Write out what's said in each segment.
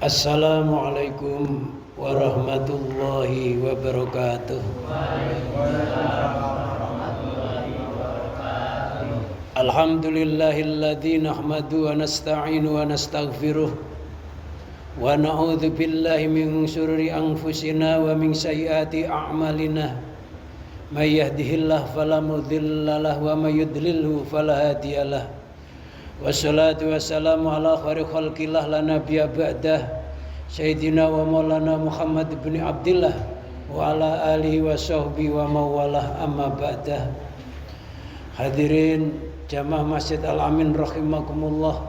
Assalamualaikum warahmatullahi wabarakatuh. Alhamdulillahilladzi nahmadu wa nasta'inu wa nastaghfiruh wa na'udzu billahi min syururi anfusina wa min sayyiati a'malina. May yahdihillahu fala mudilla lahu wa may yudlilhu fala hadiyalah. Wassalatu wassalamu ala khairi khalqillah la nabiyya ba'dah Sayyidina wa maulana Muhammad ibn Abdillah wa ala alihi wa sahbihi wa mawalah amma ba'dah. Hadirin jamaah Masjid Al-Amin rahimakumullah.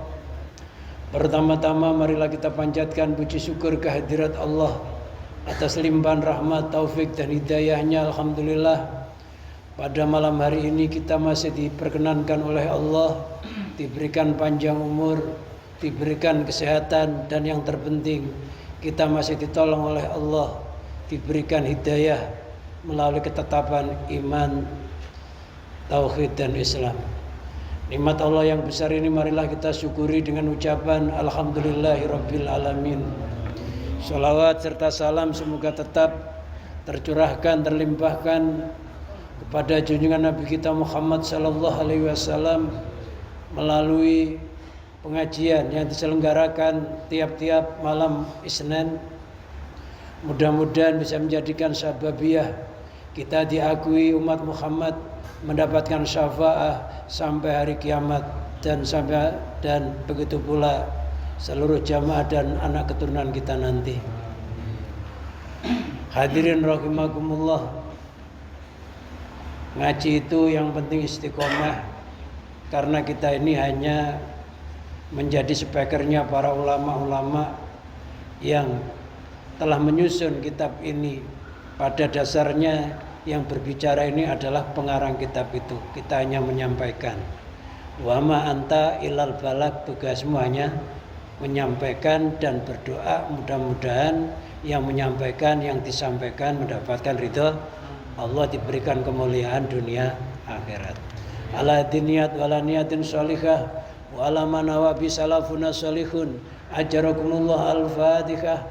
Pertama-tama marilah kita panjatkan puji syukur kehadirat Allah atas limpahan rahmat, taufik dan hidayahnya. Alhamdulillah pada malam hari ini kita masih diperkenankan oleh Allah diberikan panjang umur, diberikan kesehatan, dan yang terpenting kita masih ditolong oleh Allah, diberikan hidayah melalui ketetapan iman, tauhid dan Islam. Nikmat Allah yang besar ini marilah kita syukuri dengan ucapan Alhamdulillahirabbil alamin. Sholawat serta salam semoga tetap tercurahkan, terlimpahkan kepada junjungan Nabi kita Muhammad sallallahu alaihi wasallam melalui pengajian yang diselenggarakan tiap-tiap malam Isnin. Mudah-mudahan bisa menjadikan sababiyah kita diakui umat Muhammad mendapatkan syafaat sampai hari kiamat dan begitu pula seluruh jamaah dan anak keturunan kita nanti. Hadirin rahimakumullah, ngaji itu yang penting istiqomah. Karena kita ini hanya menjadi speakernya para ulama-ulama yang telah menyusun kitab ini. Pada dasarnya yang berbicara ini adalah pengarang kitab itu. Kita hanya menyampaikan. Wa ma anta ilal balak, tugasmu hanya menyampaikan dan berdoa mudah-mudahan yang menyampaikan, yang disampaikan mendapatkan ridho Allah, diberikan kemuliaan dunia akhirat. Ala diniyat wala niyatin sholihah wa ala manawa bi salafuna sholihun ajarakumullah al-fatihah.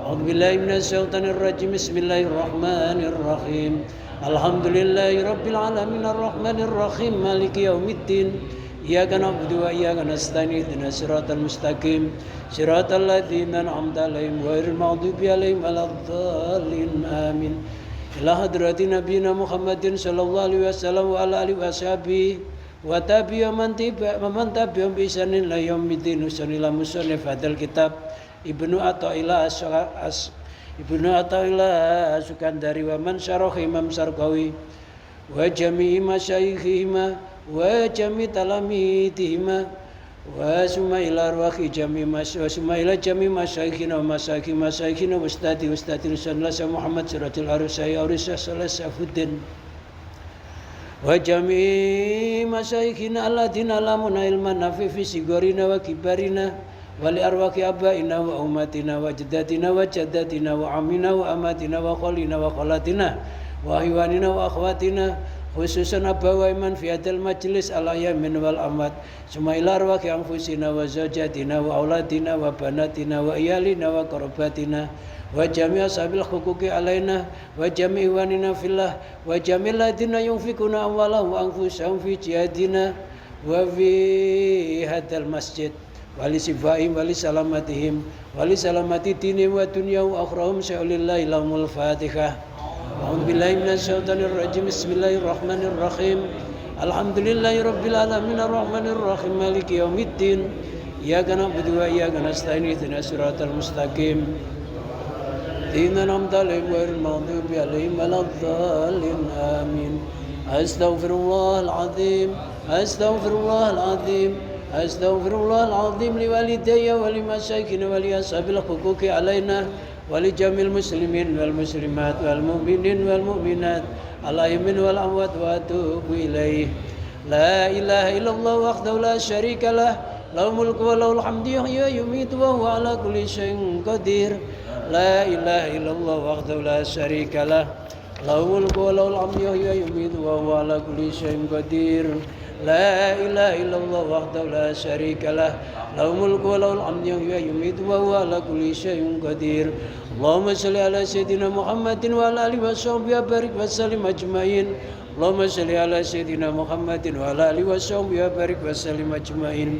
A'udzubillahi minasyaitonir rajim. Bismillahirrahmanirrahim. Alhamdulillahi rabbil alamin arrahmanir rahim maliki yaumiddin. Iyyaka na'budu wa iyyaka nasta'in ihdinas siratal mustaqim siratal ladzina an'amta 'alaihim ghairil maghdubi 'alaihim waladdallin. Amin. Ila hadrati nabiyina Muhammadin sallallahu alaihi wasallam wa ala alihi washabihi wa tabi'a man tabi'ahum bi ihsanin ila yaumiddin. Usanila musannif hadzal kitab Ibnu Athaillah Sukandari wa man syarah Imam Sarqawi wa jami'i masyayikhihima wa jami' talamidihima wa sumaila arwahi jami' wa sumaila jami' masyayikhina wa masyayikhina wa ustadi Rasulullah Muhammad siratul arusai arusah salasafuddin wa jami' masyayikhina alladhina lamuna ilman nafi fi sigorina wa kibarina wa li arwahi abaina wa ummatina wa jaddatina wa jaddatina wa amina wa amatina wa khalina wa khalatina wa hiwanina wa akhwatina khususan abawai man fi hadal majlis ala yamin wal amat summa ila arwahi anfusina wa zawjatina wa auladina wa banatina wa iyalina wa qarabatina wa jami' ashabil huquqi alaina wa jami' iwanina fillah wa jami' ladina yunfikuna amwalahum wa anfusahum fi jihadina wa fi hadal masjid wali sifaihim wali salamatihim wali salamati dinihim wa dunyahum wa akhrahum sya'ulillahi lahumul fatihah. A'udzubillahi minasyaitonir rajim. Bismillahirrahmanirrahim. Alhamdulillahirabbil alamin arrahmanir rahim maliki yaumiddin. Iyyaka na'budu wa iyyaka nasta'in ihdinas siratal mustaqim Dinna namta alaihim ghairil maghdubi alaihim waladdallin. Amin. Astaghfirullahal azim. Astaghfirullahal azim. Astaghfirullahal azim li walidayya wa li masyayikhina wa li ashabil huquqi alaina walijamil muslimin wal muslimat wal mu'minin wal mu'minat al-ahya'i wal amwat wa atubu ilaih. La ilaha illallah wahdahu la syarika lah lahul mulku wa lahul hamdu yuhyi wa yumiitu wa huwa ala kulli syai'in qadir. La ilaha illallah wahdahu la syarika lah lahul mulku wa lahul hamdu yuhyi wa yumiitu wa huwa ala kulli syai'in qadir. La ilaha illallah wahdahu la syarika lah. Lahul mulku wa lahul hamdu yuhyi wa yumiitu wa huwa ala kulli syai'in qadir. Allahumma shalli ala sayyidina Muhammadin wa ala alihi wa sahbihi wa barik wa sallim ajmain. Allahumma shalli ala sayyidina Muhammadin wa ala alihi wa sahbihi wa barik wa sallim ajmain.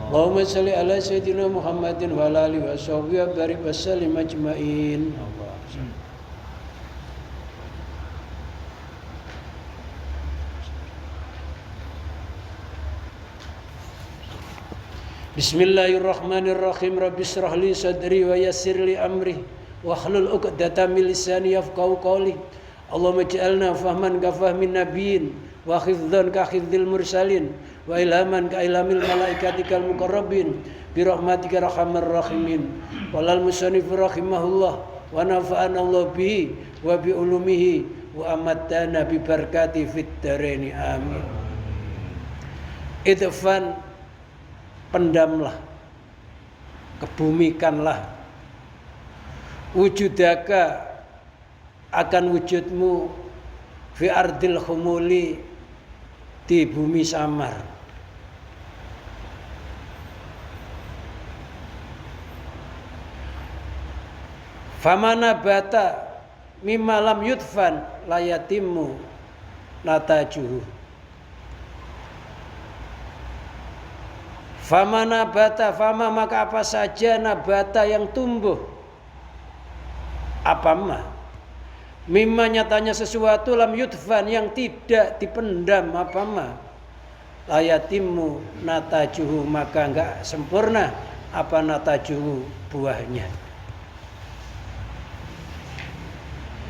Allahumma shalli ala sayyidina Muhammadin wa ala alihi wa sahbihi wa barik wa sallim ajmain. Bismillahirrahmanirrahim. Rabbi shrah li sadri wa yassir li amri wahlul 'uqdatam min lisani yafqahu qawli. Allahumma ij'alna fahman ka fahmin nabiyyin wa hifdzan ka hifdzil mursalin wa ilhaman ka ilhamil malaikatikal muqarrabin bi rahmatika arhamar rahimin. Walal musannif rahimahullah wa nafa'ana Allah bihi wa bi ulumihi wa amattana bi barakati fid dharain amin. Idfan, pendamlah, kebumikanlah, wujudaka, akan wujudmu, fi ardil khumuli, di bumi samar. Famana bata mimma lam yudfan layatimu natajuhu. Fama nabata, fama maka apa saja nabata yang tumbuh. Apa ma? Mimma nyatanya sesuatu lam yudfan yang tidak dipendam apa ma? Layatimu natajuhu maka enggak sempurna apa natajuhu buahnya.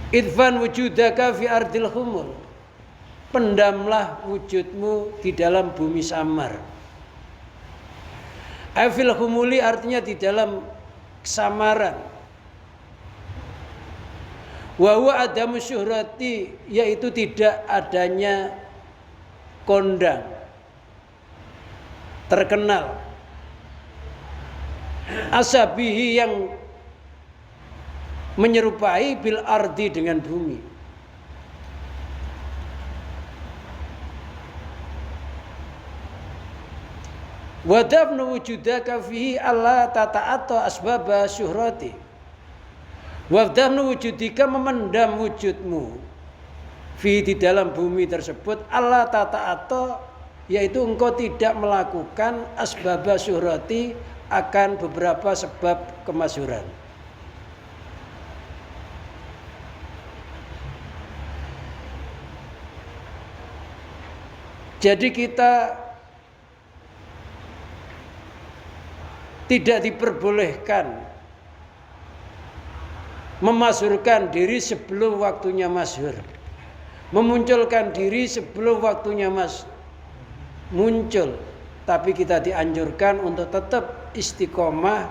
Idfan wujudaka fi ardil humul. Pendamlah wujudmu di dalam bumi samar. Afil humuli artinya di dalam kesamaran. Wa huwa adamu syuhrati, yaitu tidak adanya kondang, terkenal. Asabihi yang menyerupai bil ardi dengan bumi. Wa dafnu wujudaka fihi alla tata'atta asbaba syuhrati. Wa dafnu wujudika memendam wujudmu fi di dalam bumi tersebut alla tata'atta, yaitu engkau tidak melakukan asbaba syuhrati, akan beberapa sebab kemasyhuran. Jadi kita tidak diperbolehkan memasyhurkan diri sebelum waktunya masyhur, memunculkan diri sebelum waktunya muncul. Tapi kita dianjurkan untuk tetap istiqomah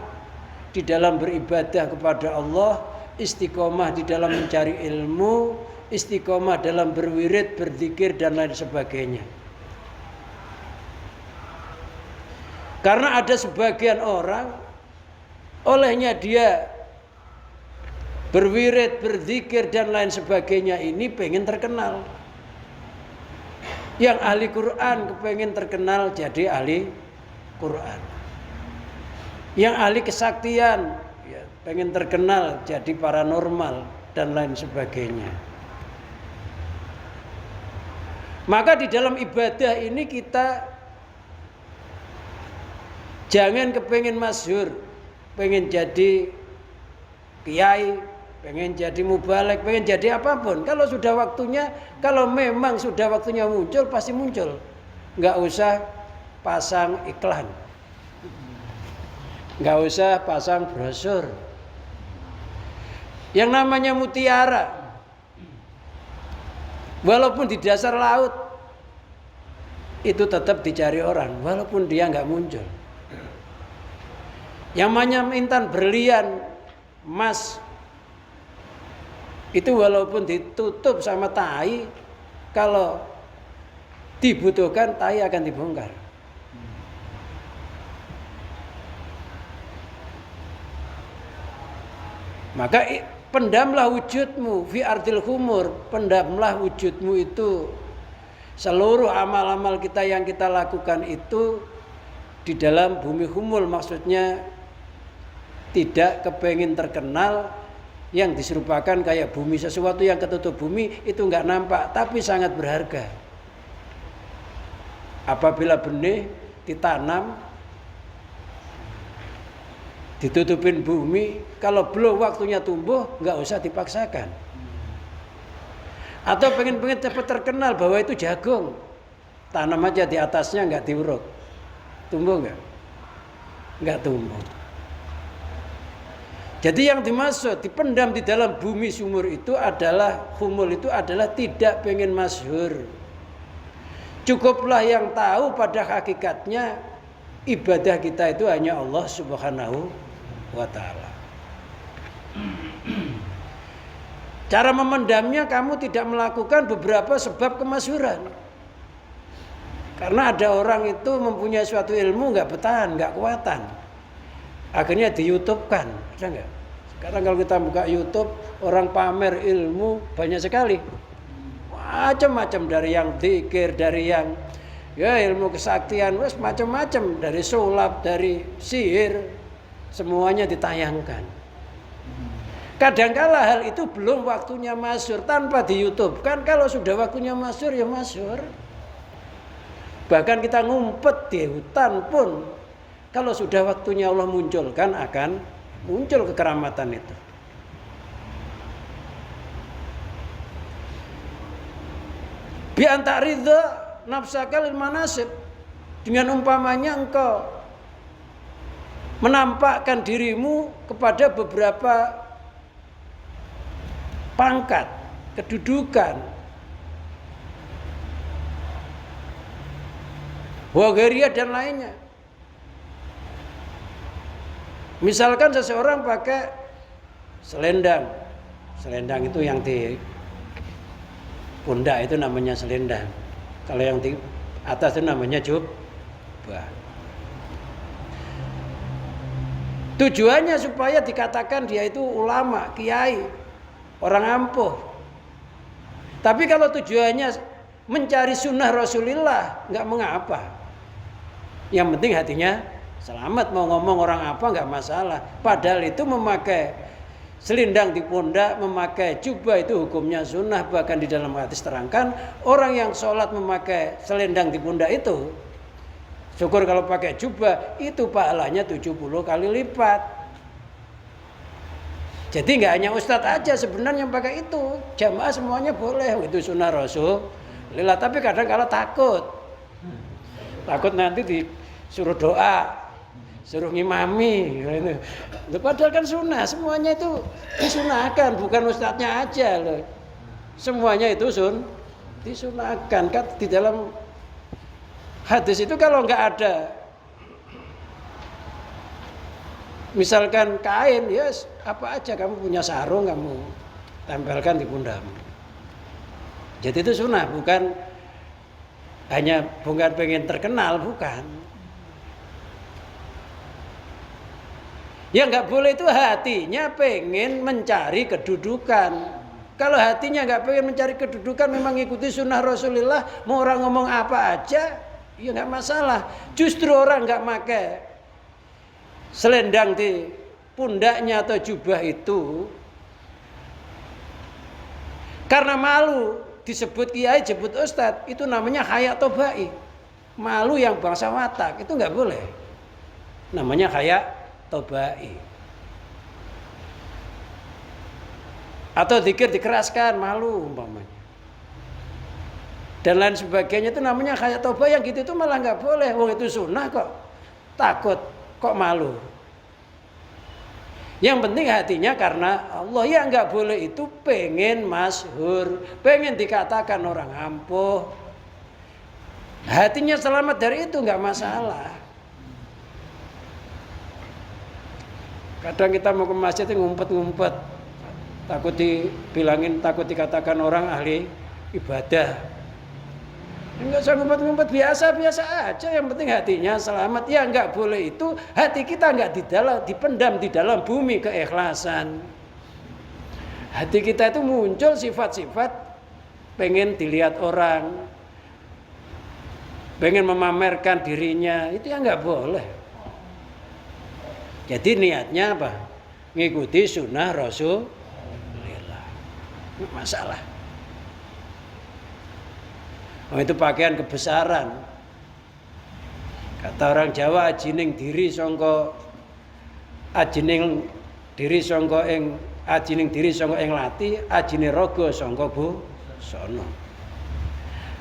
di dalam beribadah kepada Allah, istiqomah di dalam mencari ilmu, istiqomah dalam berwirid, berzikir dan lain sebagainya. Karena ada sebagian orang, olehnya dia berwirid, berzikir dan lain sebagainya ini pengen terkenal. Yang ahli Quran kepengen terkenal jadi ahli Quran. Yang ahli kesaktian ya, pengen terkenal jadi paranormal dan lain sebagainya. Maka di dalam ibadah ini kita jangan kepengen masyhur, pengen jadi kiai, pengen jadi mubalek, pengen jadi apapun. Kalau sudah waktunya, kalau memang sudah waktunya muncul, pasti muncul. Nggak usah pasang iklan, nggak usah pasang brosur. Yang namanya mutiara, walaupun di dasar laut, itu tetap dicari orang, walaupun dia nggak muncul. Yang namanya intan, berlian, emas, itu walaupun ditutup sama tai, kalau dibutuhkan tai akan dibongkar. Maka Pendamlah wujudmu fi ardil khumur, pendamlah wujudmu itu seluruh amal-amal kita yang kita lakukan itu di dalam bumi khumul, maksudnya tidak kepengin terkenal yang diserupakan kayak bumi, sesuatu yang ketutup bumi itu nggak nampak tapi sangat berharga. Apabila benih ditanam ditutupin bumi, kalau belum waktunya tumbuh nggak usah dipaksakan. Atau pengen cepat terkenal bahwa itu jagung, tanam aja di atasnya nggak diuruk, tumbuh nggak? Nggak tumbuh. Jadi yang dimaksud dipendam di dalam bumi sumur itu adalah humul itu adalah tidak pengen masyhur. Cukuplah yang tahu pada hakikatnya ibadah kita itu hanya Allah Subhanahu wa ta'ala. Cara memendamnya kamu tidak melakukan beberapa sebab kemasyhuran. Karena ada orang itu mempunyai suatu ilmu nggak bertahan, nggak kuatan. Akhirnya di YouTube-kan, ada nggak? Sekarang kalau kita buka YouTube, orang pamer ilmu banyak sekali. Macam-macam, dari yang dzikir, dari yang ilmu kesaktian, macam-macam, dari sulap, dari sihir, semuanya ditayangkan. Kadangkala hal itu belum waktunya masyhur tanpa di YouTube. Kan kalau sudah waktunya masyhur ya masyhur. Bahkan kita ngumpet di hutan pun kalau sudah waktunya Allah munculkan akan muncul kekeramatan itu. Bi anta ridha nafsaka lil manasib, dengan umpamanya engkau menampakkan dirimu kepada beberapa pangkat, kedudukan, waghariyah dan lainnya. Misalkan seseorang pakai selendang, selendang itu yang di pundak itu namanya selendang, kalau yang di atas itu namanya jubah. Tujuannya supaya dikatakan dia itu ulama, kiai, orang ampuh. Tapi kalau tujuannya mencari sunnah Rasulullah, nggak mengapa. Yang penting hatinya selamat, mau ngomong orang apa nggak masalah. Padahal itu memakai selendang di pundak, memakai jubah itu hukumnya sunnah. Bahkan di dalam hadis terangkan, orang yang sholat memakai selendang di pundak itu, syukur kalau pakai jubah, itu pahalanya 70 kali lipat. Jadi nggak hanya ustadz aja sebenarnya yang pakai itu, jamaah semuanya boleh, itu sunnah Rasulullah. Tapi kadang kalau takut nanti disuruh doa, suruh ngimami, gitu. Padahal kan sunnah, semuanya itu disunahkan, bukan ustadznya aja loh. Semuanya itu disunahkan. Kan di dalam hadis itu kalau nggak ada, misalkan kain, yes, apa aja kamu punya sarung kamu tempelkan di pundakmu. Jadi itu sunnah, bukan pengen terkenal, bukan. Yang nggak boleh itu hatinya pengen mencari kedudukan. Kalau hatinya nggak pengen mencari kedudukan, memang ikuti sunnah Rasulullah, mau orang ngomong apa aja, ya nggak masalah. Justru orang nggak pakai selendang di pundaknya atau jubah itu karena malu disebut kiai, disebut ustadz, itu namanya haya tobai. Malu yang bangsa Watak itu nggak boleh. Namanya haya tobai. Atau zikir dikeraskan, malu umpamanya. Dan lain sebagainya itu namanya haya tobai. Yang gitu itu malah nggak boleh. Wong itu sunnah kok takut, kok malu. Yang penting hatinya karena Allah. Ya nggak boleh itu pengen masyhur, pengen dikatakan orang ampuh. Hatinya selamat dari itu nggak masalah. Kadang kita mau ke masjid ngumpet-ngumpet, takut dibilangin, takut dikatakan orang ahli ibadah. Enggak usah ngumpet-ngumpet, biasa-biasa aja, yang penting hatinya selamat. Ya enggak boleh itu hati kita enggak dipendam di dalam bumi keikhlasan. Hati kita itu muncul sifat-sifat pengen dilihat orang, pengen memamerkan dirinya, itu ya nggak boleh. Jadi niatnya apa? Ngikuti sunnah Rasulullah. Masalah. Oh, itu pakaian kebesaran. Kata orang Jawa, ajining diri sangka ajining diri sangka ing lati, ajine raga sangka busana.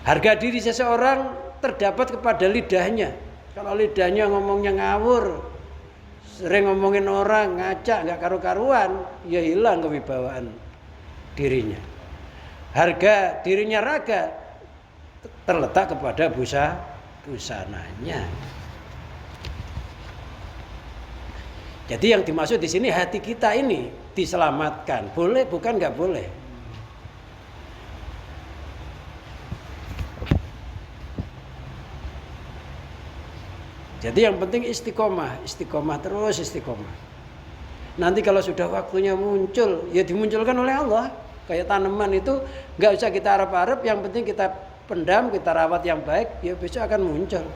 Harga diri seseorang terdapat kepada lidahnya. Kalau lidahnya ngomongnya ngawur, sering ngomongin orang, ngacak, nggak karu-karuan, ya hilang kewibawaan dirinya. Harga dirinya raga terletak kepada busananya. Jadi yang dimaksud di sini hati kita ini diselamatkan. Boleh, bukan nggak boleh. Jadi yang penting istiqomah terus istiqomah. Nanti kalau sudah waktunya muncul, ya dimunculkan oleh Allah. Kayak tanaman itu nggak usah kita harap-harap, yang penting kita pendam, kita rawat yang baik, ya besok akan muncul.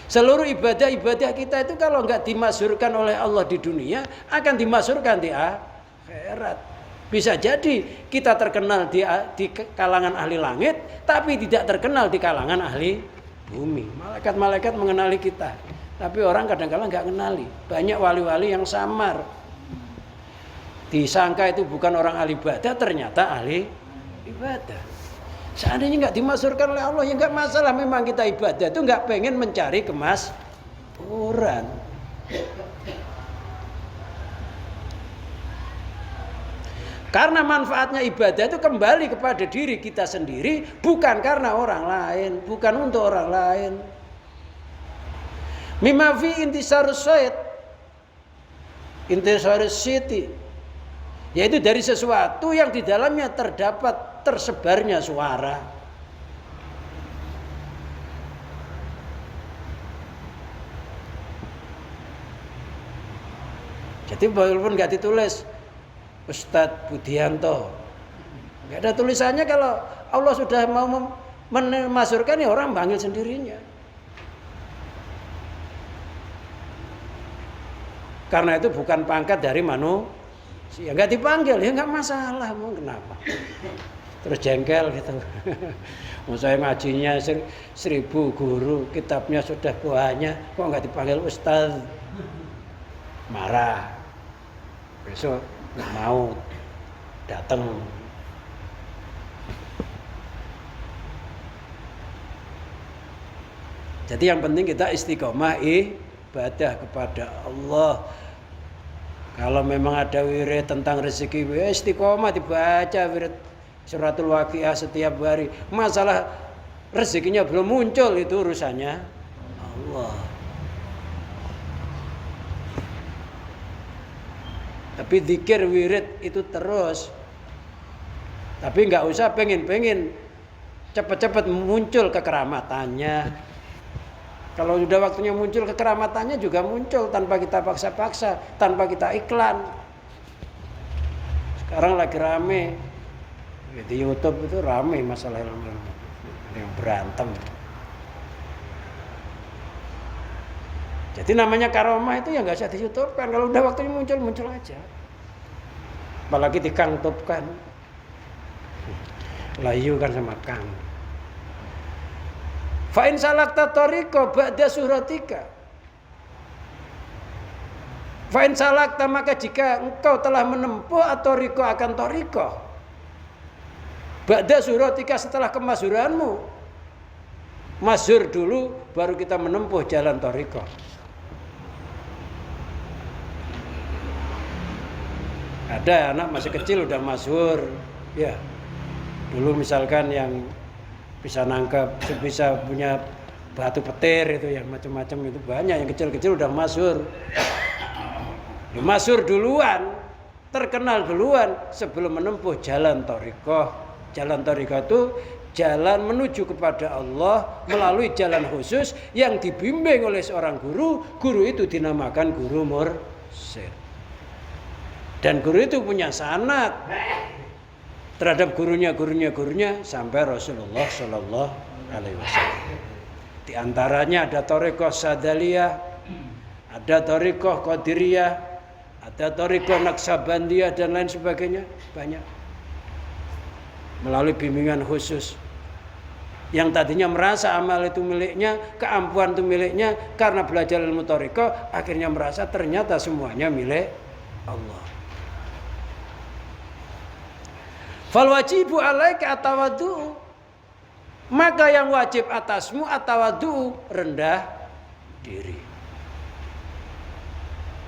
Seluruh ibadah-ibadah kita itu kalau nggak dimasyhurkan oleh Allah di dunia, akan dimasyhurkan di akhirat. Bisa jadi kita terkenal di kalangan ahli langit, tapi tidak terkenal di kalangan ahli bumi. Malaikat-malaikat mengenali kita, tapi orang kadang-kadang nggak kenali. Banyak wali-wali yang samar. Disangka itu bukan orang ahli ibadah, ternyata ahli ibadah. Seandainya nggak dimasyhurkan oleh Allah, ya nggak masalah. Memang kita ibadah itu nggak pengen mencari kemasyhuran. Karena manfaatnya ibadah itu kembali kepada diri kita sendiri, bukan karena orang lain, bukan untuk orang lain. Mimma fi intisarus siti, yaitu dari sesuatu yang di dalamnya terdapat tersebarnya suara. Jadi walaupun nggak ditulis Ustadz Budianto, nggak ada tulisannya, kalau Allah sudah mau memasyhurkan, ya orang panggil sendirinya. Karena itu bukan pangkat dari manusia, nggak dipanggil, ya nggak masalah, mau kenapa? Terus jengkel gitu. Saya ngajinya 1000 guru, kitabnya sudah banyak, kok nggak dipanggil Ustadz? Marah. Besok nggak mau datang. Jadi yang penting kita istiqomah ibadah kepada Allah. Kalau memang ada wirid tentang rezeki, istiqomah dibaca wirid suratul waqiah setiap hari. Masalah rezekinya belum muncul, itu urusannya Allah. Tapi zikir wirid itu terus. Tapi nggak usah pengen cepat-cepat muncul kekeramatannya. Kalau sudah waktunya muncul kekeramatannya juga muncul tanpa kita paksa-paksa, tanpa kita iklan. Sekarang lagi rame di YouTube, itu rame masalah yang berantem. Jadi namanya karomah itu ya nggak usah di YouTube kan. Kalau udah waktunya muncul aja. Apalagi dikangtupkan. Layu kan sama kang. Fa in salakta tariqa ba'da suratika. Fa in salakta, maka jika engkau telah menempuh at-tariqa akan tariqa. Ba'da suratika, setelah kemasyhuranmu. Masyhur dulu baru kita menempuh jalan tariqa. Ada anak masih kecil udah masyhur, ya. Dulu misalkan yang bisa nangkap, bisa punya batu petir itu, yang macam-macam itu banyak, yang kecil-kecil udah masyhur. Masyhur duluan, terkenal duluan sebelum menempuh jalan thariqah. Jalan thariqah itu jalan menuju kepada Allah melalui jalan khusus yang dibimbing oleh seorang guru. Guru itu dinamakan guru mursyid. Dan guru itu punya sanad terhadap gurunya sampai Rasulullah Shallallahu Alaihi Wasallam. Di antaranya ada thariqah Sadaliyah, ada thariqah Qadiriyah, ada thariqah Naqsabandiyah dan lain sebagainya, banyak. Melalui bimbingan khusus. Yang tadinya merasa amal itu miliknya, keampuhan itu miliknya, karena belajar ilmu thariqah akhirnya merasa ternyata semuanya milik Allah. Fal wajibu alaika atawadu, maka yang wajib atasmu atawadu, rendah diri.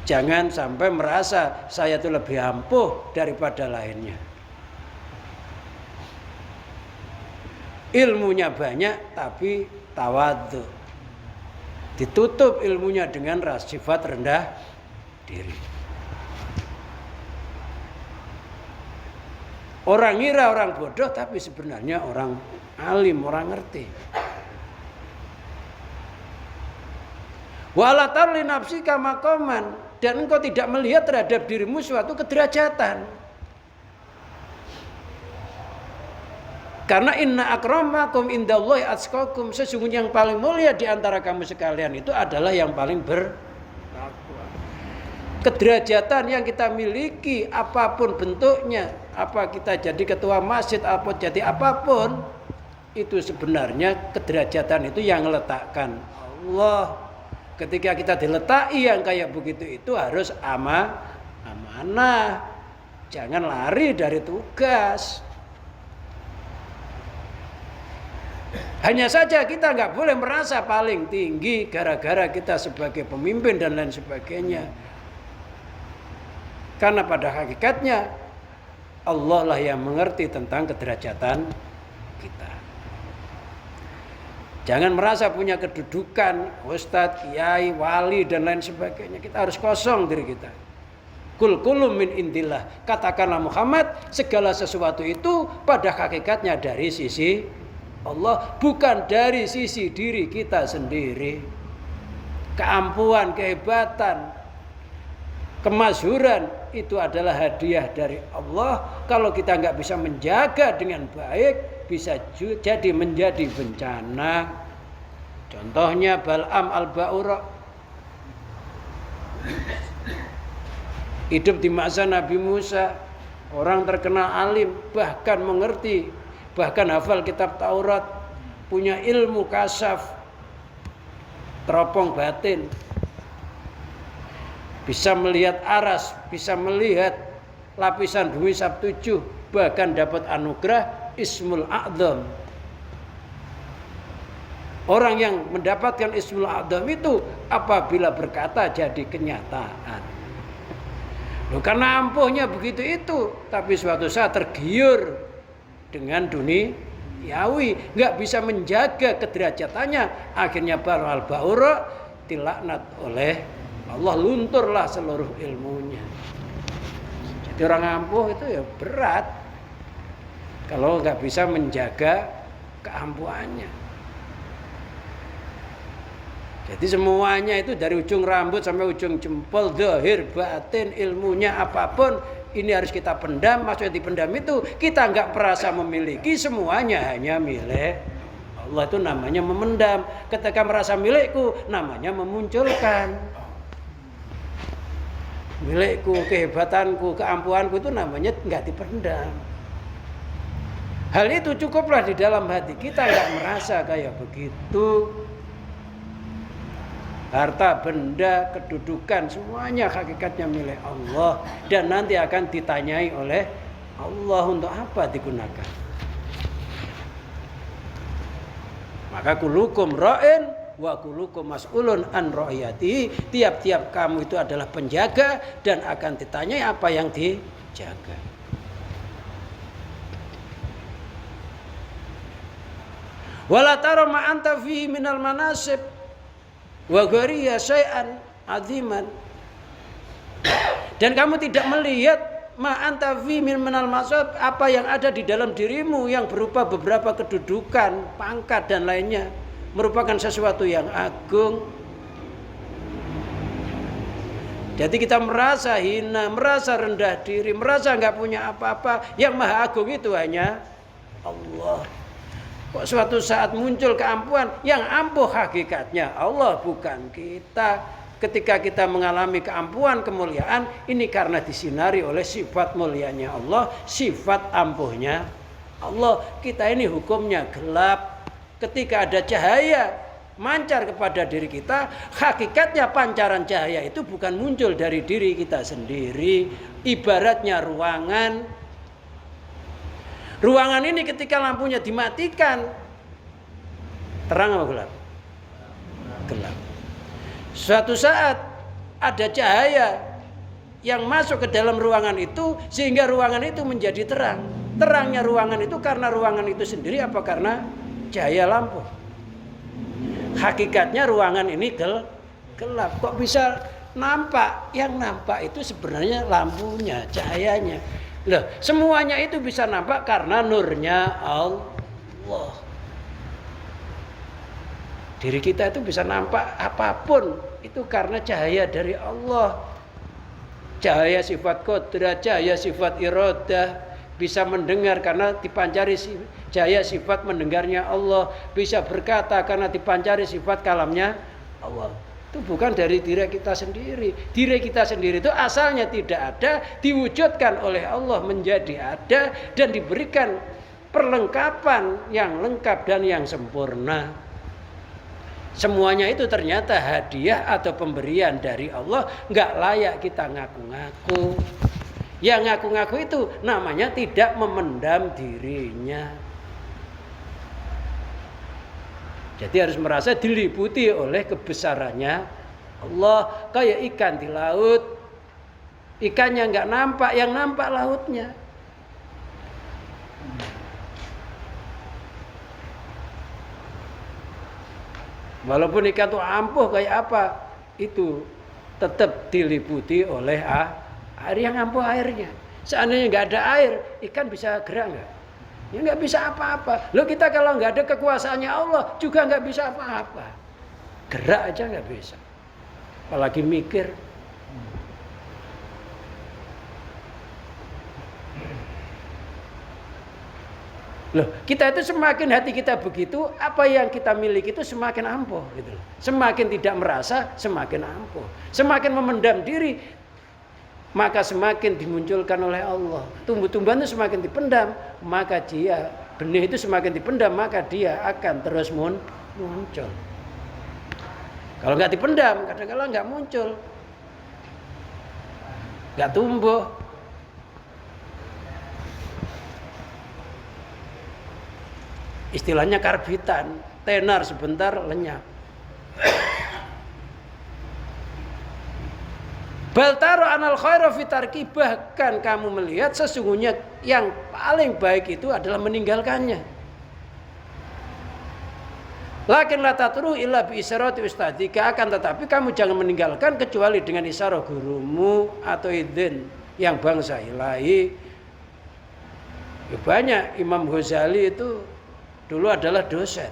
Jangan sampai merasa saya itu lebih ampuh daripada lainnya. Ilmunya banyak tapi tawadu, ditutup ilmunya dengan sifat rendah diri. Orang ngira orang bodoh tapi sebenarnya orang alim, orang ngerti. Wala tarli nafsika maqaman, dan engkau tidak melihat terhadap dirimu suatu kederajatan. Karena inna akramakum indallahi atqakum, sesungguhnya yang paling mulia di antara kamu sekalian itu adalah yang paling bertakwa. Kederajatan yang kita miliki apapun bentuknya, apa kita jadi ketua masjid, apa jadi apapun, itu sebenarnya kederajatan itu yang meletakkan Allah. Ketika kita diletakkan yang kayak begitu itu harus amanah, jangan lari dari tugas. Hanya saja kita nggak boleh merasa paling tinggi gara-gara kita sebagai pemimpin dan lain sebagainya. Karena pada hakikatnya Allah lah yang mengerti tentang kederajatan kita. Jangan merasa punya kedudukan ustadz, kiai, wali dan lain sebagainya. Kita harus kosong diri kita. Kul kulum min indillah. Katakanlah Muhammad, segala sesuatu itu pada hakikatnya dari sisi Allah, bukan dari sisi diri kita sendiri. Keampuhan, kehebatan, kemasyhuran itu adalah hadiah dari Allah. Kalau kita nggak bisa menjaga dengan baik, bisa jadi menjadi bencana. Contohnya Bal'am al-Ba'ura, hidup di masa Nabi Musa, orang terkenal alim, bahkan mengerti, bahkan hafal kitab Taurat, punya ilmu kasyaf, teropong batin, bisa melihat aras, bisa melihat lapisan bumi Sabtujuh, bahkan dapat anugerah Ismul A'dzam. Orang yang mendapatkan Ismul A'dzam itu apabila berkata jadi kenyataan. Loh, karena ampuhnya begitu itu, tapi suatu saat tergiur dengan duniawi, nggak bisa menjaga kederajatannya, akhirnya Bal al-Ba'ura dilaknat oleh Allah, lunturlah seluruh ilmunya. Jadi orang ampuh itu ya berat kalau nggak bisa menjaga keampuhannya. Jadi semuanya itu dari ujung rambut sampai ujung jempol, zahir, batin, ilmunya apapun, ini harus kita pendam. Maksudnya dipendam itu kita nggak merasa memiliki, semuanya hanya milik Allah. Itu namanya memendam. Ketika merasa milikku, namanya memunculkan. Milikku, kehebatanku, keampuhanku itu namanya nggak dipendam. Hal itu cukuplah di dalam hati kita, nggak merasa kayak begitu. Harta, benda, kedudukan, semuanya hakikatnya milik Allah. Dan nanti akan ditanyai oleh Allah untuk apa digunakan. Maka kulukum ra'in wa kulukum mas'ulun an ra'iyati. Tiap-tiap kamu itu adalah penjaga dan akan ditanyai apa yang dijaga. Wala tara ma anta fihi minal manasib wa ghariya syai'an aziman. Dan kamu tidak melihat ma anta fi minal masab, apa yang ada di dalam dirimu yang berupa beberapa kedudukan, pangkat dan lainnya, merupakan sesuatu yang agung. Jadi kita merasa hina, merasa rendah diri, merasa nggak punya apa-apa. Yang maha agung itu hanya Allah. Kok suatu saat muncul keampuhan, yang ampuh hakikatnya Allah, bukan kita. Ketika kita mengalami keampuhan, kemuliaan, ini karena disinari oleh sifat mulianya Allah, sifat ampuhnya Allah. Kita ini hukumnya gelap. Ketika ada cahaya mancar kepada diri kita, hakikatnya pancaran cahaya itu bukan muncul dari diri kita sendiri. Ibaratnya ruangan. Ruangan ini ketika lampunya dimatikan, terang atau gelap? Gelap. Suatu saat ada cahaya yang masuk ke dalam ruangan itu sehingga ruangan itu menjadi terang. Terangnya ruangan itu karena ruangan itu sendiri apa karena cahaya lampu? Hakikatnya ruangan ini gelap. Kok bisa nampak? Yang nampak itu sebenarnya lampunya, cahayanya. Loh, semuanya itu bisa nampak karena nurnya Allah. Diri kita itu bisa nampak apapun itu karena cahaya dari Allah. Cahaya sifat qudrat, cahaya sifat iradah. Bisa mendengar karena dipancari cahaya sifat mendengarnya Allah. Bisa berkata karena dipancari sifat kalamnya Allah. Itu bukan dari diri kita sendiri. Diri kita sendiri itu asalnya tidak ada, diwujudkan oleh Allah menjadi ada dan diberikan perlengkapan yang lengkap dan yang sempurna. Semuanya itu ternyata hadiah atau pemberian dari Allah, nggak layak kita ngaku-ngaku. Yang ngaku-ngaku itu namanya tidak memendam dirinya. Jadi harus merasa diliputi oleh kebesarannya Allah. Kayak ikan di laut, ikannya nggak nampak, yang nampak lautnya. Walaupun ikan itu ampuh kayak apa, itu tetap diliputi oleh air, yang ampuh airnya. Seandainya nggak ada air, ikan bisa gerak nggak? Ya nggak bisa apa-apa. Loh, kita kalau nggak ada kekuasaannya Allah juga nggak bisa apa-apa. Gerak aja nggak bisa. Apalagi mikir. Loh, kita itu semakin hati kita begitu, apa yang kita miliki itu semakin ampuh gitu loh. Semakin tidak merasa, semakin ampuh. Semakin memendam diri, maka semakin dimunculkan oleh Allah. Tumbuh-tumbuhan itu semakin dipendam, maka dia, benih itu semakin dipendam, maka dia akan terus muncul. Kalau nggak dipendam, kadang-kadang nggak muncul, nggak tumbuh. Istilahnya karbitan, tenar sebentar lenyap. Baltaro anal khairu fitarki, bahkan kamu melihat sesungguhnya yang paling baik itu adalah meninggalkannya. Lakin la tatru illa bi isyrati ustadzika, akan tetapi kamu jangan meninggalkan kecuali dengan isyarah gurumu atau idzin yang bangsa ilahi. Ya, banyak. Imam Ghazali itu dulu adalah dosen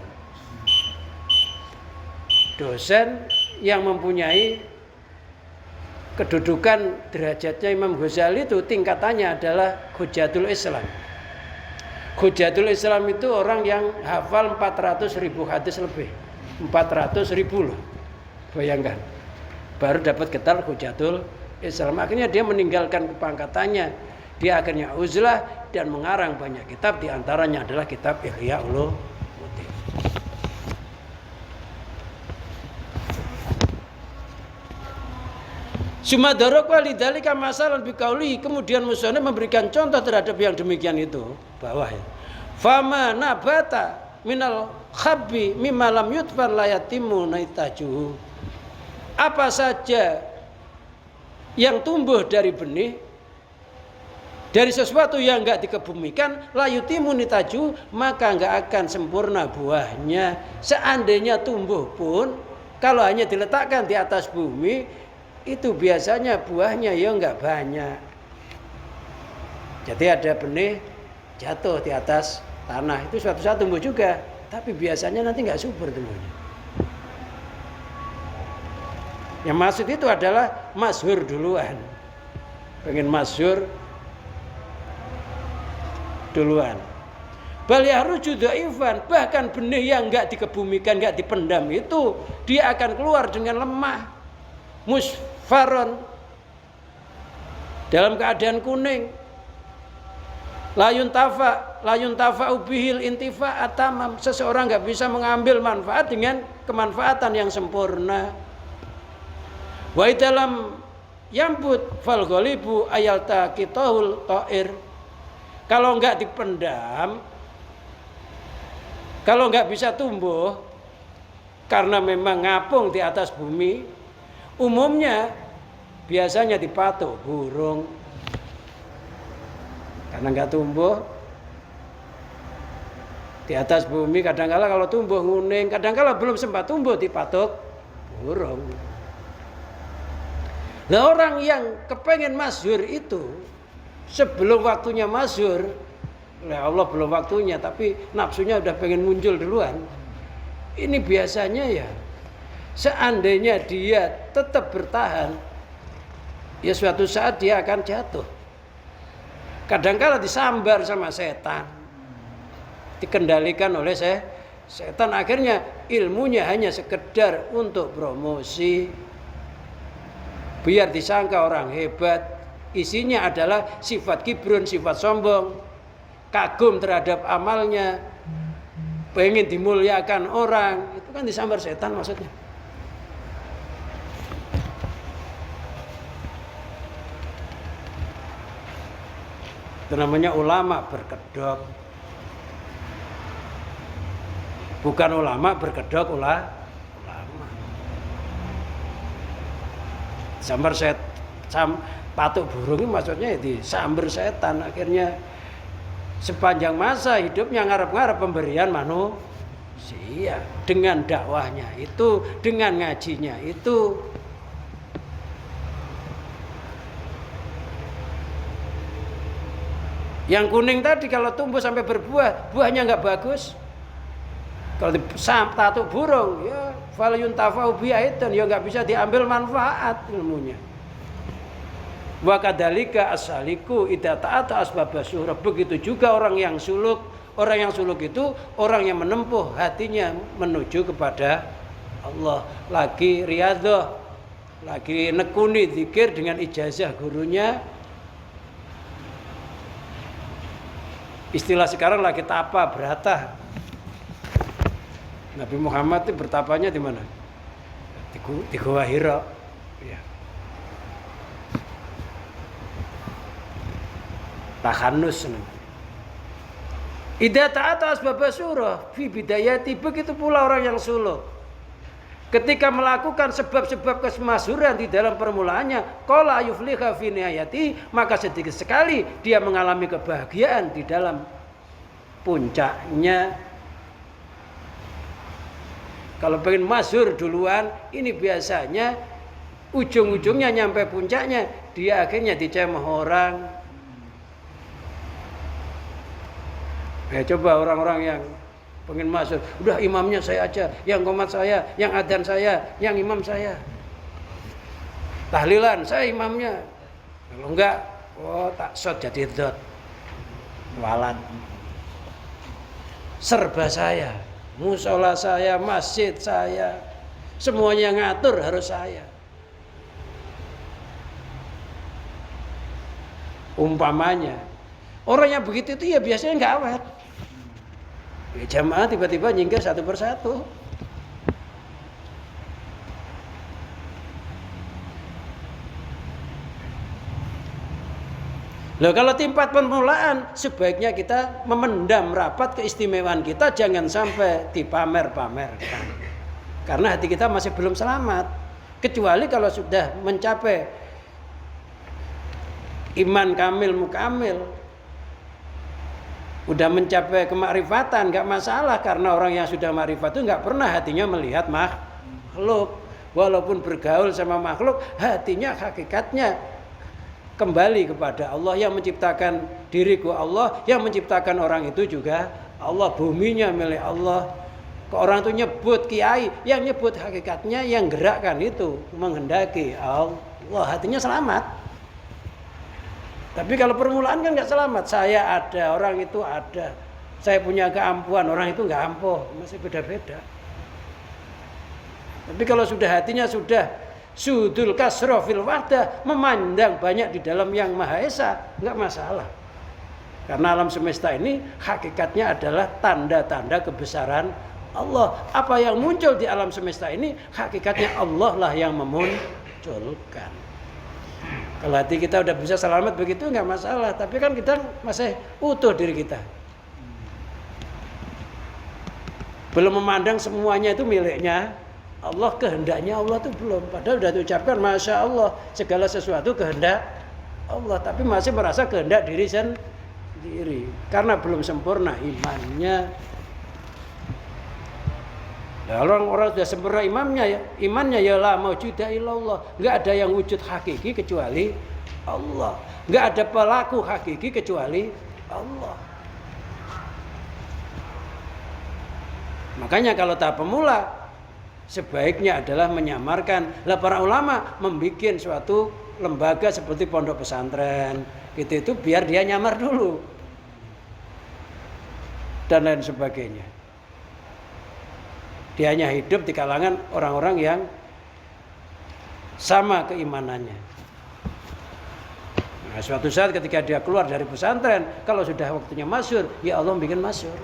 yang mempunyai kedudukan derajatnya. Imam Ghazali itu tingkatannya adalah Hujatul Islam. Hujatul Islam itu orang yang hafal 400.000 hadis lebih. 400.000 loh. Bayangkan. Baru dapat gelar Hujatul Islam. Akhirnya dia meninggalkan pangkatannya. Dia akhirnya uzlah dan mengarang banyak kitab. Di antaranya adalah kitab Ihya Ulumuddin. Sumadarok walidhalika masalan biqauli, kemudian musannif memberikan contoh terhadap yang demikian itu, bawah ya. Fama nabata minal khabbi mimma lam yutfan la yatimu naitajuhu. Apa saja yang tumbuh dari benih, dari sesuatu yang enggak dikebumikan, la yutimu nitaju, maka enggak akan sempurna buahnya. Seandainya tumbuh pun, kalau hanya diletakkan di atas bumi, itu biasanya buahnya ya enggak banyak. Jadi ada benih jatuh di atas tanah, itu suatu saat tumbuh juga, tapi biasanya nanti enggak subur tumbuhnya. Yang maksud itu adalah masyhur duluan. Pengen masyhur duluan. Bal yakhruju dhaifan, bahkan benih yang enggak dikebumikan, enggak dipendam itu dia akan keluar dengan lemah. Musfaron, dalam keadaan kuning. Layun tafa ubihil intifa atamam, seseorang enggak bisa mengambil manfaat dengan kemanfaatan yang sempurna. Wa dalam yambut fal ghalibu ayalta kitahul ta'ir. Kalau enggak dipendam, kalau enggak bisa tumbuh karena memang ngapung di atas bumi, umumnya biasanya dipatuk burung. Karena enggak tumbuh di atas bumi, kadang-kala kalau tumbuh nguning, kadang-kala belum sempat tumbuh dipatuk burung. Nah, orang yang kepengen masyhur itu sebelum waktunya masyhur, ya Allah belum waktunya tapi nafsunya udah pengen muncul duluan. Ini biasanya ya, seandainya dia tetap bertahan, ya suatu saat dia akan jatuh. Kadang-kala disambar sama setan, dikendalikan oleh setan, akhirnya ilmunya hanya sekedar untuk promosi, biar disangka orang hebat. Isinya adalah sifat kibrun, sifat sombong, kagum terhadap amalnya, pengen dimuliakan orang. Itu kan disambar setan maksudnya. Itu namanya ulama berkedok. Bukan ulama berkedok ulama. Sambar patuk burung itu maksudnya disambar setan, akhirnya sepanjang masa hidupnya ngarep-ngarep pemberian manusia dengan dakwahnya itu, dengan ngajinya itu. Yang kuning tadi kalau tumbuh sampai berbuah, buahnya nggak bagus. Kalau tatuk burung, ya fal yuntafa'u bi'aitan, ya nggak bisa diambil manfaat ilmunya. Wa kadzalika as-saliku idza ta'ata asbabas syuhra. Begitu juga orang yang suluk. Orang yang suluk itu orang yang menempuh hatinya menuju kepada Allah. Lagi riyadhah, lagi nekuni zikir dengan ijazah gurunya. Istilah sekarang lagi tapa berata. Nabi Muhammad itu bertapanya di mana? Di Gua Hira. Ya. Tahanus. Idza ta'ata asbab surah fi bidayati, begitu pula orang yang suluk. Ketika melakukan sebab-sebab kemasyhuran di dalam permulaannya, qala yufliha fi nihayati, maka sedikit sekali dia mengalami kebahagiaan di dalam puncaknya. Kalau pengen masyhur duluan, ini biasanya ujung-ujungnya nyampe puncaknya, dia akhirnya dicemooh orang. Ya coba orang-orang yang pengen masyhur, udah imamnya saya aja, yang qomat saya, yang adzan saya, yang imam saya. Tahlilan saya imamnya. Kalau enggak, oh tak shot jadi dot. Walan. Serba saya, musola saya, masjid saya, semuanya ngatur harus saya. Umpamanya orang yang begitu itu ya biasanya enggak awet. Ya, jamaah tiba-tiba nyingkir satu persatu. Loh, kalau tempat permulaan sebaiknya kita memendam rapat keistimewaan kita, jangan sampai dipamer-pamerkan. Karena hati kita masih belum selamat. Kecuali kalau sudah mencapai iman kamil mukamil, udah mencapai kemakrifatan, nggak masalah, karena orang yang sudah makrifat itu nggak pernah hatinya melihat makhluk. Walaupun bergaul sama makhluk, hatinya hakikatnya kembali kepada Allah yang menciptakan diriku, Allah yang menciptakan orang itu juga Allah, buminya milik Allah. Orang itu nyebut kiai, yang nyebut hakikatnya, yang gerakkan itu menghendaki Allah. Allah, hatinya selamat. Tapi kalau permulaan kan nggak selamat. Saya ada, orang itu ada. Saya punya keampuhan, orang itu nggak ampuh, masih beda-beda. Tapi kalau sudah hatinya sudah sudul kasro fil wahdah, memandang banyak di dalam yang Maha Esa, nggak masalah. Karena alam semesta ini hakikatnya adalah tanda-tanda kebesaran Allah. Apa yang muncul di alam semesta ini hakikatnya Allah lah yang memunculkan. Kalau hati kita udah bisa selamat begitu nggak masalah. Tapi kan kita masih utuh diri kita. Belum memandang semuanya itu miliknya Allah, kehendaknya Allah itu belum. Padahal sudah diucapkan Masya Allah, segala sesuatu kehendak Allah. Tapi masih merasa kehendak diri sendiri. Karena belum sempurna imannya. Nah, orang sudah sempurna imannya ya la maujuda illallah. Enggak ada yang wujud hakiki kecuali Allah. Enggak ada pelaku hakiki kecuali Allah. Makanya kalau tahap pemula sebaiknya adalah menyamarkan. Lah para ulama membuat suatu lembaga seperti pondok pesantren gitu itu biar dia nyamar dulu dan lain sebagainya. Dia hanya hidup di kalangan orang-orang yang sama keimanannya. Nah, suatu saat ketika dia keluar dari pesantren, kalau sudah waktunya masyhur, ya Allah bikin masyhur.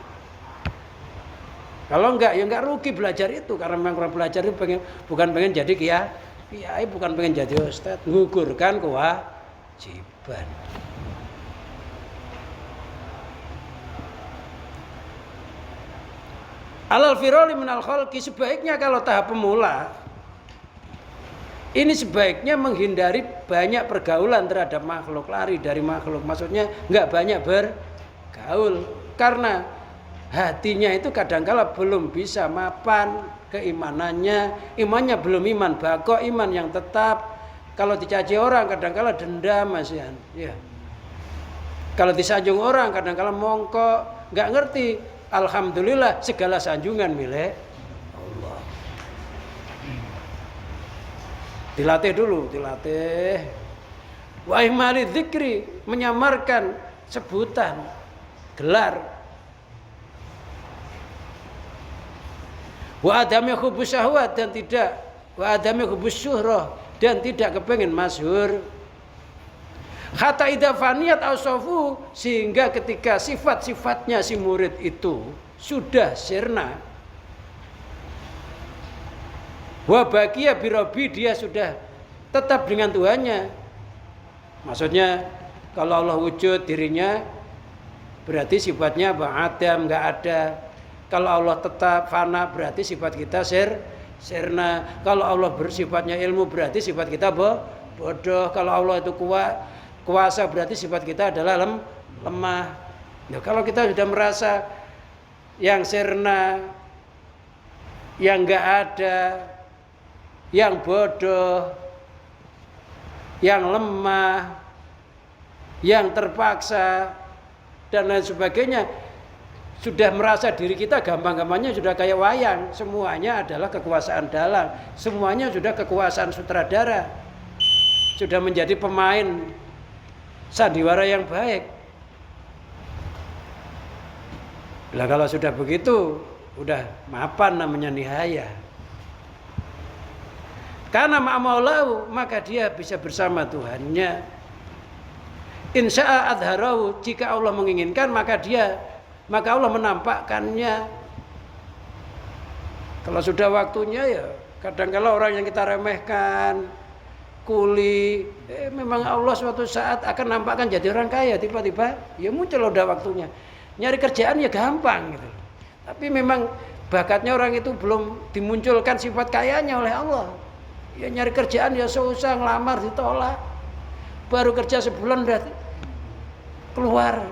Kalau enggak, ya enggak rugi belajar itu. Karena memang orang belajar itu bukan pengen jadi kiai, bukan pengen jadi ustadz. Menggugurkan kewajiban. Alal firoli minal khalqi, sebaiknya kalau tahap pemula ini sebaiknya menghindari banyak pergaulan terhadap makhluk, lari dari makhluk. Maksudnya enggak banyak bergaul karena hatinya itu kadangkala belum bisa mapan keimanannya, imannya belum iman bako, iman yang tetap. Kalau dicaci orang kadangkala dendam masihan, ya. Kalau disanjung orang kadangkala mongkok, nggak ngerti. Alhamdulillah segala sanjungan milik Allah. Dilatih dulu, dilatih. Wa ihmali dzikri, menyamarkan sebutan, gelar. Wa adami hubus syahwat dan tidak wa adami hubus syuhrah dan tidak kepengen masyhur. Hatta idza faniyat ausafu, sehingga ketika sifat-sifatnya si murid itu sudah sirna, wa baqiya birabi, dia sudah tetap dengan Tuhannya. Maksudnya kalau Allah wujud dirinya berarti sifatnya ba'adam, enggak ada. Kalau Allah tetap fana berarti sifat kita sirna. Kalau Allah bersifatnya ilmu berarti sifat kita bodoh. Kalau Allah itu kuasa berarti sifat kita adalah lemah. Nah, kalau kita sudah merasa yang sirna, yang enggak ada, yang bodoh, yang lemah, yang terpaksa dan lain sebagainya, sudah merasa diri kita gampang-gampangnya sudah kayak wayang, semuanya adalah kekuasaan dalang, semuanya sudah kekuasaan sutradara, sudah menjadi pemain sandiwara yang baik. Lah kalau sudah begitu, udah mapan namanya nihaya. Karena ma'amaulahu, maka dia bisa bersama Tuhannya. Insya'a adharahu, jika Allah menginginkan maka Allah menampakkannya. Kalau sudah waktunya ya, kadang-kadang orang yang kita remehkan, kuli, memang Allah suatu saat akan nampakkan jadi orang kaya, tiba-tiba ya muncul udah waktunya. Nyari kerjaan ya gampang gitu. Tapi memang bakatnya orang itu belum dimunculkan sifat kayanya oleh Allah. Ya nyari kerjaan ya susah, ngelamar ditolak. Baru kerja sebulan udah keluar.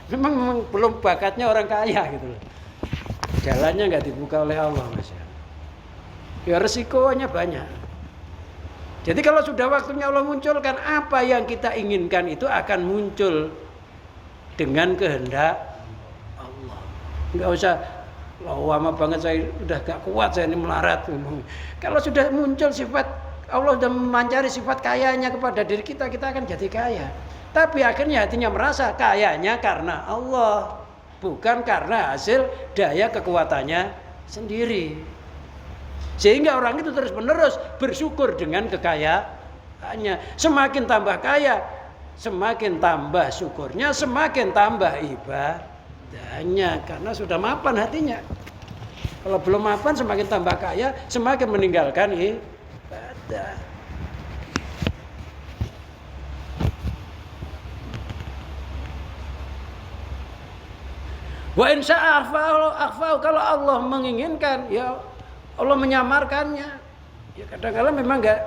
Memang belum bakatnya orang kaya gitu loh. Jalannya nggak dibuka oleh Allah, Mas. Ya resikonya banyak. Jadi kalau sudah waktunya Allah munculkan, apa yang kita inginkan itu akan muncul dengan kehendak Allah. Enggak usah lama banget saya udah gak kuat saya ini melarat. Kalau sudah muncul sifat Allah sudah memancari sifat kayanya kepada diri kita, kita akan jadi kaya. Tapi akhirnya hatinya merasa kayanya karena Allah, bukan karena hasil daya kekuatannya sendiri. Sehingga orang itu terus-menerus bersyukur dengan kekayaannya. Semakin tambah kaya, semakin tambah syukurnya, semakin tambah ibadahnya, karena sudah mapan hatinya. Kalau belum mapan, semakin tambah kaya, semakin meninggalkan ibadah. Wa insya akhfa'u, kalau Allah menginginkan, ya Allah menyamarkannya. Ya kadang-kadang memang enggak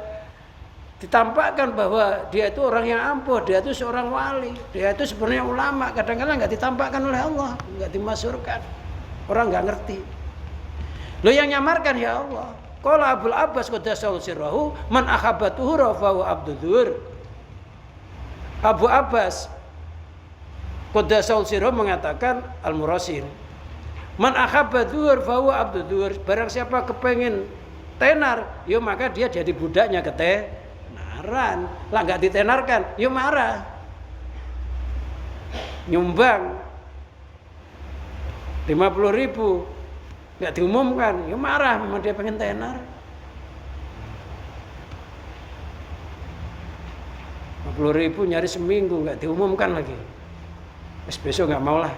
ditampakkan bahwa dia itu orang yang ampuh, dia itu seorang wali, dia itu sebenarnya ulama. Kadang-kadang enggak ditampakkan oleh Allah, enggak dimasyurkan. Orang enggak ngerti. Lo yang nyamarkan ya Allah. Qala Abul Abbas qaddasallahu sirrahu man akhabatuhu rafahu abdudur. Abu Abbas qaddasallahu sirrahu mengatakan al-Murasin, man akhabatuhu rafahu abdudur. Barang siapa kepengen tenar, yo maka dia jadi budaknya ketenaran. Lah enggak ditenarkan, yo marah. Nyumbang 50.000 nggak diumumkan, ya marah, memang dia pengen tenar. 50.000 nyari seminggu nggak diumumkan lagi. Besok nggak mau lah.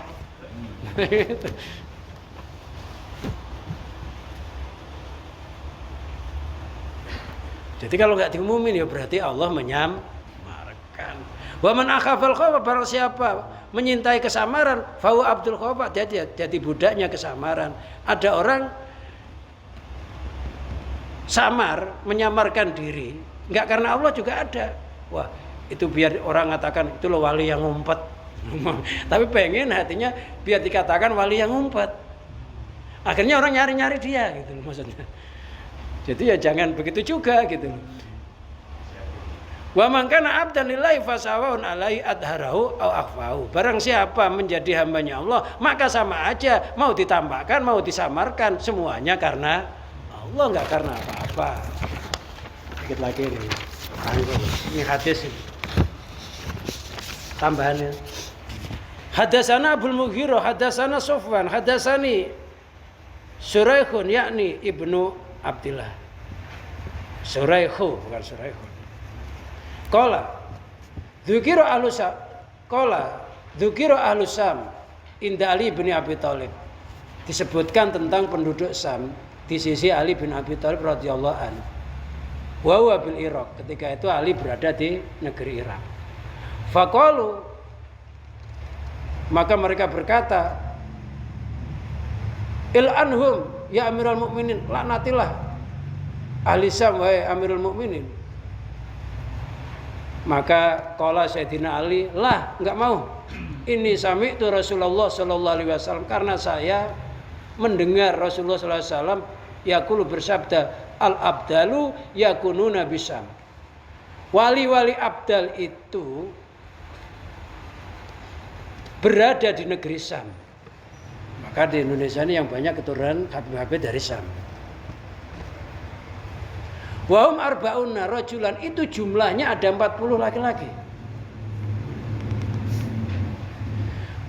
Jadi kalau nggak diumumin ya berarti Allah menyamarkan. Wa man akhafal khawfa, barang siapa menyintai kesamaran, fahu abdul khawfa, jadi budaknya kesamaran. Ada orang samar, menyamarkan diri, enggak karena Allah juga ada. Wah, itu biar orang mengatakan itu loh wali yang ngumpet. Tapi pengen hatinya biar dikatakan wali yang ngumpet. Akhirnya orang nyari-nyari dia gitu loh maksudnya. Jadi ya jangan begitu juga gitu loh. Wa man kana abdan lillahi fasawaun alai adharahu au akhfahu. Barang siapa menjadi hambanya Allah, maka sama aja mau ditampakkan, mau disamarkan, semuanya karena Allah, enggak karena apa-apa. Sedikit lagi nih. Ini hadis ini. Tambahannya. Hadatsana Abul Mughirah, hadatsana Sufwan, hadatsani Suraikhun yakni Ibnu Abdillah. Suraikhu bukan Suraikhun. Qala dzukira ahlusa qala dzukira ahlusam inda Ali bin Abi Thalib. Disebutkan tentang penduduk Sam di sisi Ali bin Abi Thalib radhiyallahu anhu. Wa huwa bil Iraq, ketika itu Ali berada di negeri Irak. Faqalu, maka mereka berkata, il anhum ya Amirul Mukminin, laknatilah ahli Sam wahai Amirul Mukminin. Maka qala Sayyidina Ali, lah enggak mau. Ini sami'tu Rasulullah sallallahu alaihi wasallam, karena saya mendengar Rasulullah sallallahu alaihi wasallam yaqulu bersabda, al abdalu yakununa bisam. Wali-wali abdal itu berada di negeri Sam. Maka di Indonesia ini yang banyak keturunan Habib-habib dari Sam. Wahum arba'una rajulan, itu jumlahnya ada 40 laki-laki.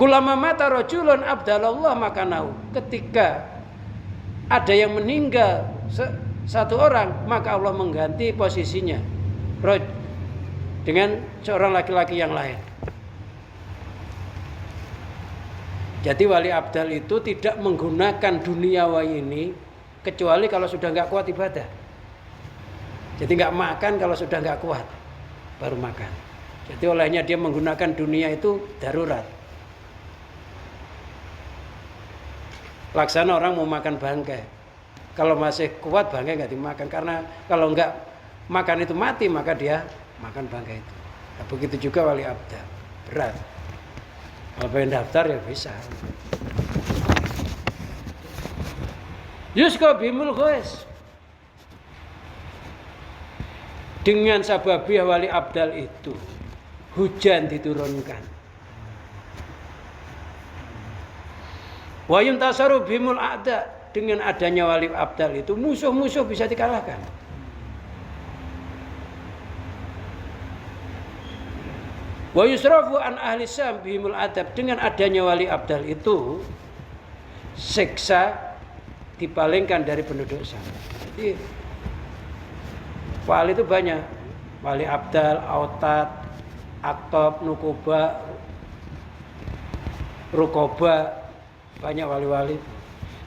Kulama mata rajulun abdalallah makanahu, ketika ada yang meninggal satu orang, maka Allah mengganti posisinya dengan seorang laki-laki yang lain. Jadi wali abdal itu tidak menggunakan duniawi ini kecuali kalau sudah nggak kuat ibadah. Jadi nggak makan kalau sudah nggak kuat, baru makan. Jadi olehnya dia menggunakan dunia itu darurat. Laksana orang mau makan bangkai, kalau masih kuat bangkai nggak dimakan, karena kalau nggak makan itu mati, maka dia makan bangkai itu. Nah, begitu juga wali abdal, berat. Kalau pengen daftar ya bisa. Yusko bimul ghuais. Dengan sababiah wali abdal itu hujan diturunkan. Wa yuntasaru bimul a'da, dengan adanya wali abdal itu musuh-musuh bisa dikalahkan. Wa yusrafu an ahli Syam bihimul adab, dengan adanya wali abdal itu siksa dipalingkan dari penduduk Syam. Jadi wali itu banyak, wali abdal, autad, aktob, nukoba, rukoba, banyak wali-wali.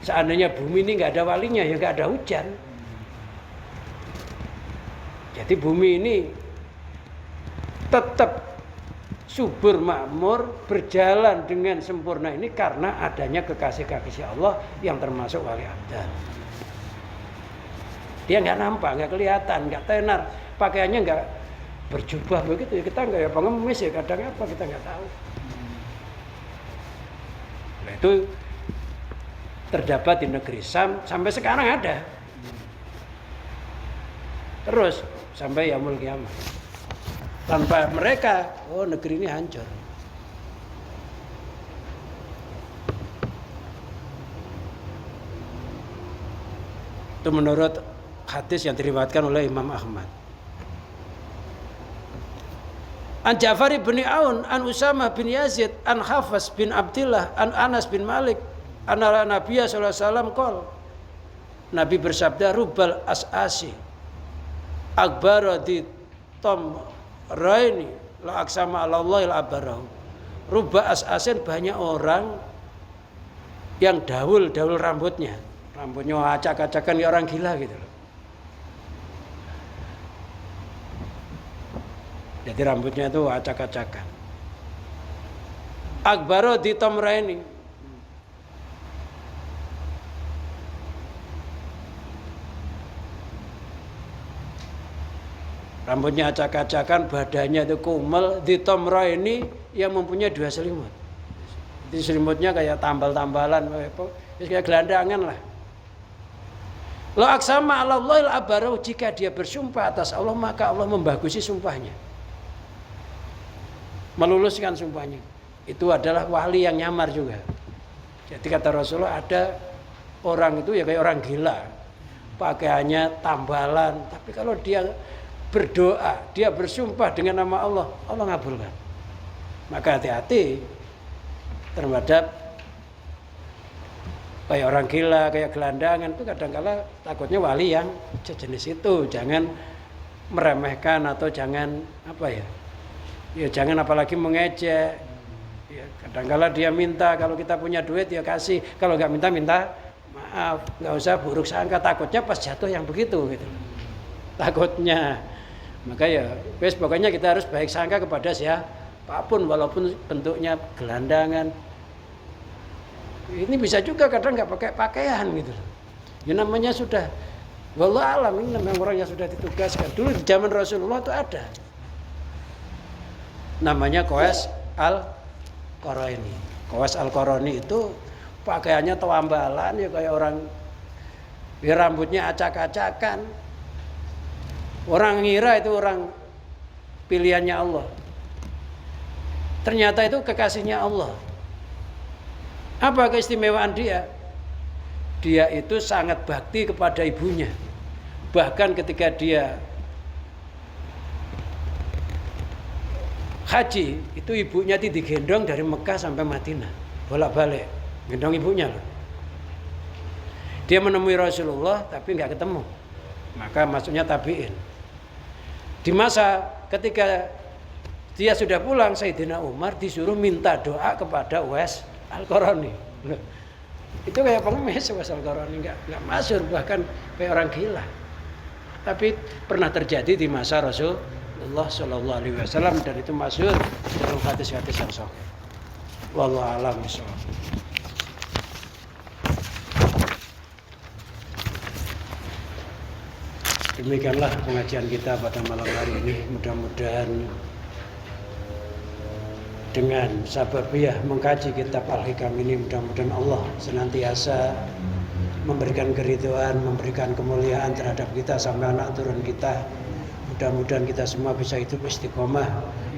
Seandainya bumi ini nggak ada walinya, ya nggak ada hujan. Jadi bumi ini tetap subur makmur, berjalan dengan sempurna ini karena adanya kekasih-kekasih Allah yang termasuk wali abdal. Dia nggak nampak, nggak kelihatan, nggak tenar, pakaiannya nggak berjubah begitu ya, kita nggak ya pengemis ya, kadang apa kita nggak tahu. Nah, itu terdapat di negeri Syam sampai sekarang ada, terus sampai yaumul qiyamah. Tanpa mereka, negeri ini hancur. Itu menurut hadis yang diriwayatkan oleh Imam Ahmad. An Ja'far bin Aun, an Usamah bin Yazid, an Hafs bin Abdillah, an Anas bin Malik, an Nabi sallallahu alaihi wasallam qol. Nabi bersabda, rubal as'asi akbar di tom raini la aksama Allahil abarahu. Rubba as'asin, banyak orang yang daul rambutnya acak-acakan kayak orang gila gitu loh. Jadi rambutnya itu acak-acakan. Akbaro di tomraini, rambutnya acak-acakan, badannya itu kumel. Di tomraini, yang mempunyai 2 selimut. Di selimutnya kayak tambal-tambalan, kayak gelandangan lah. Lo aksama Allahil abarahu, jika dia bersumpah atas Allah maka Allah membagusi sumpahnya, meluluskan sumpahnya. Itu adalah wali yang nyamar juga. Jadi kata Rasulullah, ada orang itu ya kayak orang gila, pakaiannya tambalan, tapi kalau dia berdoa, dia bersumpah dengan nama Allah, Allah ngabulkan. Maka hati-hati terhadap kayak orang gila, kayak gelandangan, itu kadang-kala takutnya wali yang sejenis itu. Jangan meremehkan atau jangan ya jangan apalagi mengejek. Ya, kadang-kala dia minta, kalau kita punya duit ya kasih, kalau nggak minta maaf, nggak usah buruk sangka, takutnya pas jatuh yang begitu gitu. Takutnya. Maka ya pokoknya kita harus baik sangka kepada siapapun walaupun bentuknya gelandangan. Ini bisa juga kadang nggak pakai pakaian gitu. Ya namanya sudah, wallahu alam, ini namanya orang yang sudah ditugaskan. Dulu di zaman Rasulullah itu ada, namanya Qais al-Qarani. Qais al-Qarani itu pakaiannya tambalan ya kayak orang, ya rambutnya acak-acakan. Orang ngira itu orang pilihannya Allah. Ternyata itu kekasihnya Allah. Apa keistimewaan dia? Dia itu sangat bakti kepada ibunya. Bahkan ketika dia haji, itu ibunya digendong dari Mekah sampai Madinah, bolak-balik, gendong ibunya loh. Dia menemui Rasulullah tapi nggak ketemu. Maka maksudnya tabi'in. Di masa ketika dia sudah pulang, Sayyidina Umar disuruh minta doa kepada Uwais Al-Qarani. Itu kayak pengemis Uwais Al-Qarani, enggak masyhur, bahkan kayak orang gila. Tapi pernah terjadi di masa Rasulullah sallallahu alaihi wasallam, dan itu masyhur dalam hadis-hadis yang sahih. Wallahu a'lam bishawab. Demikianlah pengajian kita pada malam hari ini. Mudah-mudahan dengan sababiyah mengkaji kitab Al-Hikam ini, mudah-mudahan Allah senantiasa memberikan keridhaan, memberikan kemuliaan terhadap kita sampai anak turun kita. Mudah-mudahan kita semua bisa hidup istiqomah,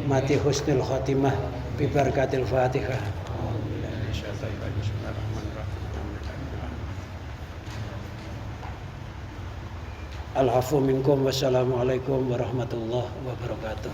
mati husnul khotimah, bi barakatil Fatihah. Al-afu minkum. Wassalamualaikum warahmatullahi wabarakatuh.